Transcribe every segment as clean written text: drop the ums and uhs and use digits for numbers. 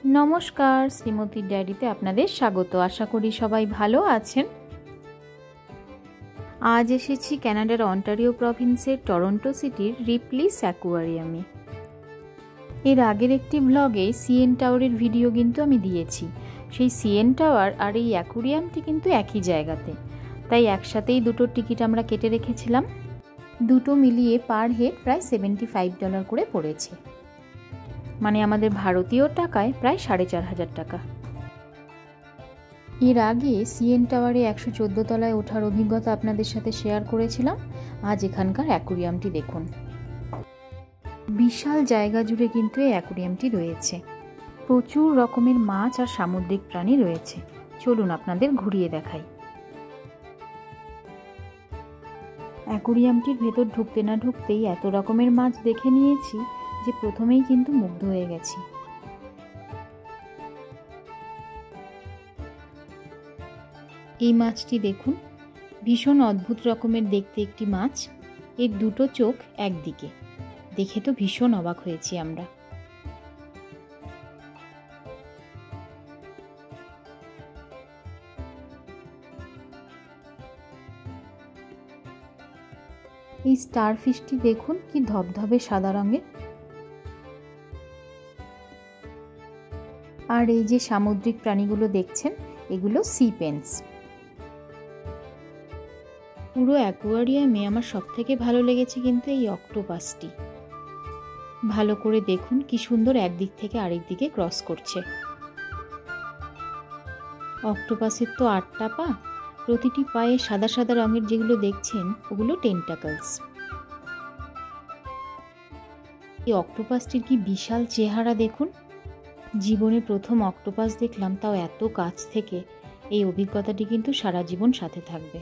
নমস্কার, শ্রীমতীর ডায়েরিতে আপনাদের স্বাগত। আশা করি সবাই ভালো আছেন। আজ এসেছি কানাডার অন্টারিও প্রভিন্সের টরন্টো সিটির রিপ্লিস অ্যাকুয়ারিয়ামে। এর আগের একটি ব্লগে সিএন টাওয়ারের ভিডিও কিন্তু আমি দিয়েছি। সেই সিএন টাওয়ার আর এই অ্যাকুয়ারিয়ামটি কিন্তু একই জায়গাতে, তাই একসাথেই দুটোর টিকিট আমরা কেটে রেখেছিলাম। দুটো মিলিয়ে পার হেড প্রায় $75 করে পড়েছে, মানে আমাদের ভারতীয় টাকায় প্রায় 4,500 টাকা। এর আগে সিএন টাওয়ারে 114 তলায় ওঠার অভিজ্ঞতা আপনাদের সাথে শেয়ার করেছিলাম। আজ এখানকার অ্যাকুয়ারিয়ামটি দেখুন। বিশাল জায়গা জুড়ে কিন্তু এই অ্যাকুয়ারিয়ামটি রয়েছে। প্রচুর রকমের মাছ আর সামুদ্রিক প্রাণী রয়েছে। চলুন আপনাদের ঘুরিয়ে দেখাই। অ্যাকুয়ারিয়ামটির ভেতর ঢুকতে না ঢুকতেই এত রকমের মাছ দেখে নিয়েছি যে প্রথমেই কিন্তু মুগ্ধ হয়ে গেছি। এই মাছটি দেখুন, ভীষণ অদ্ভুত রকমের দেখতে একটি মাছ। এর দুটো চোখ একদিকে, দেখে তো ভীষণ অবাক হয়েছি আমরা। এই স্টারফিশটি দেখুন, কি ধবধবে সাদা রঙের। আর এই যে সামুদ্রিক প্রাণীগুলো দেখছেন, এগুলো সি পেন্স। পুরো অ্যাকুয়ারিয়ামে আমার সবথেকে ভালো লেগেছে কিন্তু এই অক্টোপাসটি। ভালো করে দেখুন কি সুন্দর একদিক থেকে আরেক দিকে ক্রস করছে। অক্টোপাসের তো 8টা পা, প্রতিটি পায়ে সাদা সাদা রঙের যেগুলো দেখছেন ওগুলো টেন্টাকলস। এই অক্টোপাসটির কি বিশাল চেহারা দেখুন। জীবনে প্রথম অক্টোপাস দেখলাম, তাও এত কাছ থেকে। এই অভিজ্ঞতাটি কিন্তু সারা জীবন সাথে থাকবে।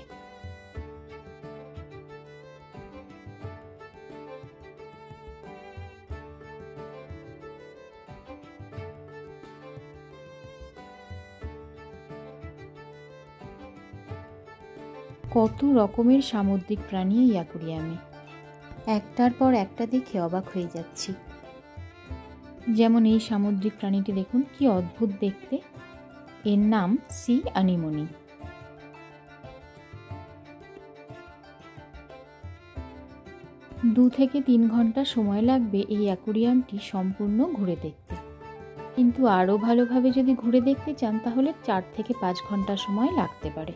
কত রকমের সামুদ্রিক প্রাণী এই অ্যাকুয়ারিয়ামে, একটার পর একটা দেখে অবাক হয়ে যাচ্ছি। যেমন এই সামুদ্রিক প্রাণীটি দেখুন, কি অদ্ভুত দেখতে। এর নাম সি আনিমনি। দু থেকে 3 ঘন্টা সময় লাগবে এই অ্যাকুয়ারিয়ামটি সম্পূর্ণ ঘুরে দেখতে। কিন্তু আরও ভালোভাবে যদি ঘুরে দেখতে চান তাহলে 4 থেকে 5 ঘন্টা সময় লাগতে পারে।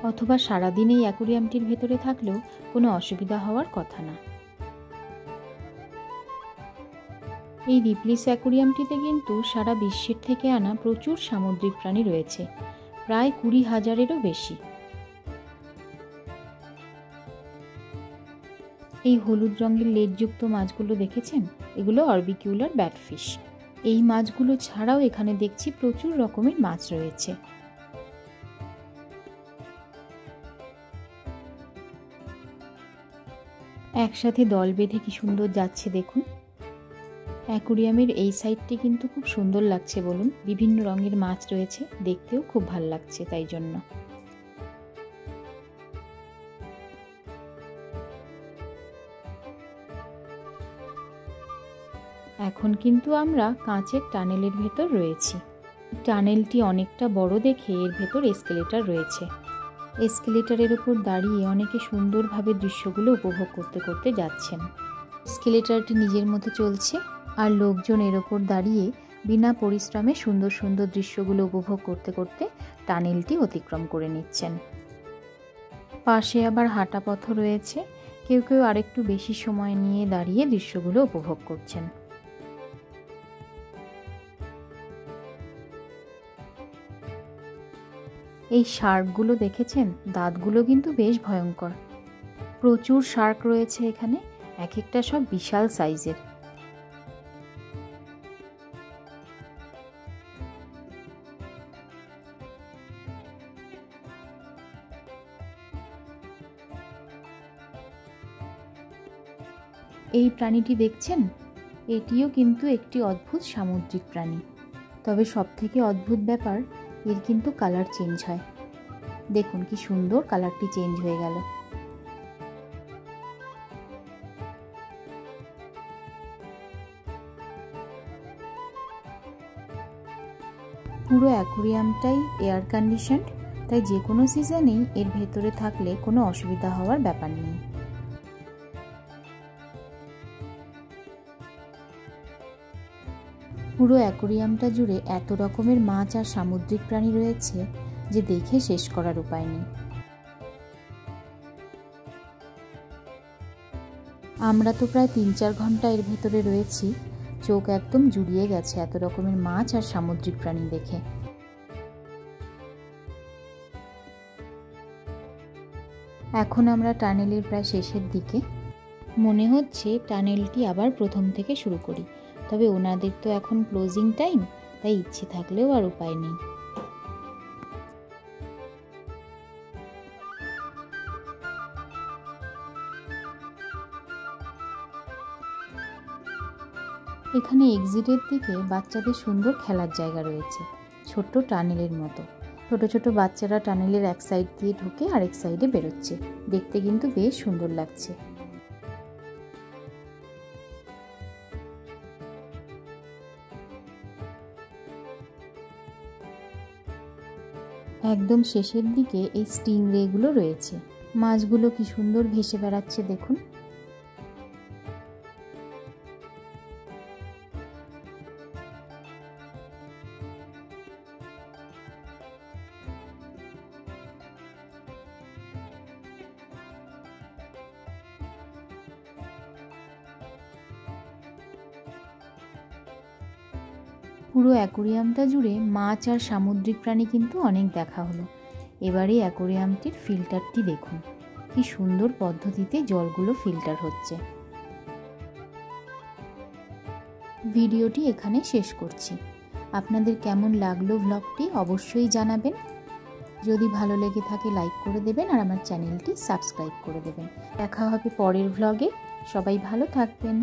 অথবা সারাদিন এই অ্যাকুয়ারিয়ামটির ভেতরে থাকলেও কোনো অসুবিধা হওয়ার কথা না। এই রিপ্লিস অ্যাকুয়ারিয়ামটিতে কিন্তু সারা বিশ্বের থেকে আনা প্রচুর সামুদ্রিক প্রাণী রয়েছে, প্রায় 20,000-এরও বেশি। এই হলুদ রঙের লেজযুক্ত মাছগুলো দেখেছেন, এগুলো অরবিকিউলার ব্যাটফিশ। এই মাছগুলো ছাড়াও এখানে দেখছি প্রচুর রকমের মাছ রয়েছে। একসাথে দল বেঁধে কি সুন্দর যাচ্ছে দেখুন। অ্যাকুয়ারিয়ামের এই সাইডটি কিন্তু খুব সুন্দর লাগছে বলুন। বিভিন্ন রঙের মাছ রয়েছে, দেখতেও খুব ভালো লাগছে তাই জন্য। এখন কিন্তু আমরা কাঁচের টানেলের ভেতর রয়েছি। টানেলটি অনেকটা বড় দেখে এর ভেতর এসকেলেটর রয়েছে। এসকেলেটরের উপর দাঁড়িয়ে অনেকে সুন্দরভাবে দৃশ্যগুলো উপভোগ করতে করতে যাচ্ছেন। এসকেলেটরটি নিজের মতো চলছে, আর লোকজন এর ওপর দাঁড়িয়ে বিনা পরিশ্রমে সুন্দর সুন্দর দৃশ্যগুলো উপভোগ করতে করতে টানেলটি অতিক্রম করে নিচ্ছেন। পাশে আবার হাঁটা পথও রয়েছে, কেউ কেউ আরেকটু বেশি সময় নিয়ে দাঁড়িয়ে দৃশ্যগুলো উপভোগ করছেন। এই শার্কগুলো দেখেছেন, দাঁতগুলো কিন্তু বেশ ভয়ঙ্কর। প্রচুর শার্ক রয়েছে এখানে, এক একটা সব বিশাল সাইজের। এই প্রাণীটি দেখছেন, এটিও কিন্তু একটি অদ্ভুত সামুদ্রিক প্রাণী। তবে সবথেকে অদ্ভুত ব্যাপার, এর কিন্তু কালার চেঞ্জ হয়। দেখুন কি সুন্দর কালারটি চেঞ্জ হয়ে গেল। পুরো অ্যাকোরিয়ামটাই এয়ার কন্ডিশনড, তাই যে কোনো সিজনেই এর ভেতরে থাকলে কোনো অসুবিধা হওয়ার ব্যাপার নেই। পুরো অ্যাকোরিয়ামটা জুড়ে এত রকমের মাছ আর সামুদ্রিক প্রাণী রয়েছে যে দেখে শেষ করার উপায় নেই। আমরা তো প্রায় 3-4 ঘন্টা এর ভেতরে রয়েছি, চোখ একদম জুড়িয়ে গেছে এত রকমের মাছ আর সামুদ্রিক প্রাণী দেখে। এখন আমরা টানেলের প্রায় শেষের দিকে। মনে হচ্ছে টানেলটি আবার প্রথম থেকে শুরু করি, তবে ওনাদের তো এখন ক্লোজিং টাইম, তাই ইচ্ছে থাকলেও আর উপায় নেই। এখানে এক্সিটের দিকে বাচ্চাদের সুন্দর খেলার জায়গা রয়েছে, ছোট্ট টানেলের মতো। ছোট ছোট বাচ্চারা টানেলের এক সাইড দিয়ে ঢুকে আরেক সাইডে বেরোচ্ছে, দেখতে কিন্তু বেশ সুন্দর লাগছে। একদম শেষের দিকে এই স্টিংরেগুলো রয়েছে, মাছগুলো কি সুন্দর ভেসে বেড়াচ্ছে দেখুন। পুরো অ্যাকোরিয়ামটা জুড়ে মাছ আর সামুদ্রিক প্রাণী কিন্তু অনেক দেখা হলো। এবারে অ্যাকোরিয়ামটির ফিল্টারটি দেখুন, কি সুন্দর পদ্ধতিতে জলগুলো ফিল্টার হচ্ছে। ভিডিওটি এখানে শেষ করছি। আপনাদের কেমন লাগলো ভ্লগটি অবশ্যই জানাবেন। যদি ভালো লেগে থাকে লাইক করে দেবেন আর আমার চ্যানেলটি সাবস্ক্রাইব করে দেবেন। দেখা হবে পরের ভ্লগে। সবাই ভালো থাকবেন।